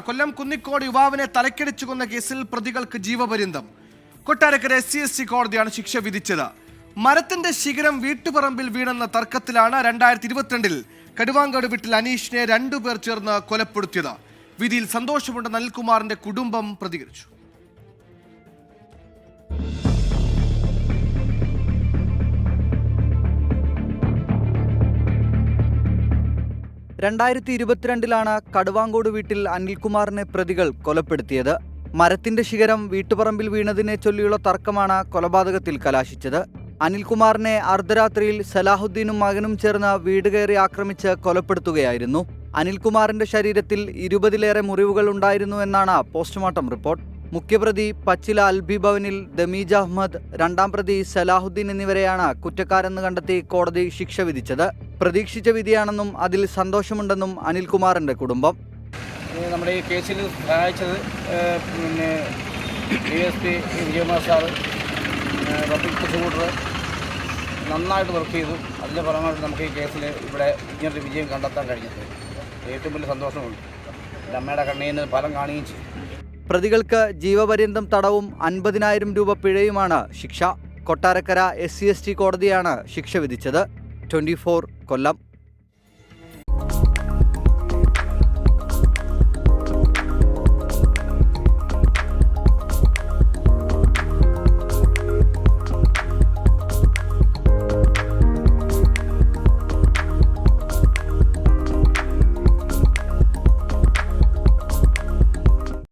കൊല്ലം കുന്നിക്കോട് യുവാവിനെ തലക്കടിച്ചു കൊന്ന കേസിൽ പ്രതികൾക്ക് ജീവപര്യന്തം. കൊട്ടാരക്കര SC കോടതിയാണ് ശിക്ഷ വിധിച്ചത്. മരത്തിന്റെ ശിഖരം വീട്ടുപറമ്പിൽ വീണെന്ന തർക്കത്തിലാണ് 2022 കടുവാങ്കോട് വീട്ടിൽ അനീഷിനെ 2 പേർ ചേർന്ന് കൊലപ്പെടുത്തിയത്. വിധിയിൽ സന്തോഷമുണ്ടെന്ന് അനിൽകുമാറിന്റെ കുടുംബം പ്രതികരിച്ചു. കടുവാങ്കോട് വീട്ടിൽ അനിൽകുമാറിനെ പ്രതികൾ കൊലപ്പെടുത്തിയത്. മരത്തിന്റെ ശിഖരം വീട്ടുപറമ്പിൽ വീണതിനെ ചൊല്ലിയുള്ള തർക്കമാണ് കൊലപാതകത്തിൽ കലാശിച്ചത്. അനിൽകുമാറിനെ അർദ്ധരാത്രിയിൽ സലാഹുദ്ദീനും മകനും ചേർന്ന് വീട് കയറി ആക്രമിച്ച് കൊലപ്പെടുത്തുകയായിരുന്നു. അനിൽകുമാറിന്റെ ശരീരത്തിൽ 20-ലേറെ മുറിവുകൾ ഉണ്ടായിരുന്നു എന്നാണ് പോസ്റ്റ്മോർട്ടം റിപ്പോർട്ട്. മുഖ്യപ്രതി പച്ചില അൽബി ഭവനിൽ ദമീജ അഹമ്മദ്, 2ാം പ്രതി സലാഹുദ്ദീൻ എന്നിവരെയാണ് കുറ്റക്കാരെന്ന് കണ്ടെത്തി കോടതി ശിക്ഷ വിധിച്ചത്. പ്രതീക്ഷിച്ച വിധിയാണെന്നും അതിൽ സന്തോഷമുണ്ടെന്നും അനിൽകുമാറിന്റെ കുടുംബം. നമ്മുടെ ഈ കേസിൽ സഹായിച്ചത് DSP Vijayakumar sir, public prosecutor നന്നായിട്ട് വർക്ക് ചെയ്തു. അതിൻ്റെ ഫലമായിട്ട് നമുക്ക് ഈ കേസിൽ ഇവിടെ ഇങ്ങനൊരു വിജയം കണ്ടെത്താൻ കഴിഞ്ഞത് ഏറ്റവും വലിയ സന്തോഷമുണ്ട്. എൻ്റെ അമ്മയുടെ കണ്ണീരിന് ഫലം കാണുകയും ചെയ്തു. പ്രതികൾക്ക് ജീവപര്യന്തം തടവും 50,000 രൂപ പിഴയുമാണ് ശിക്ഷ. കൊട്ടാരക്കര SC കോടതിയാണ് ശിക്ഷ വിധിച്ചത്. 24 കൊല്ലം.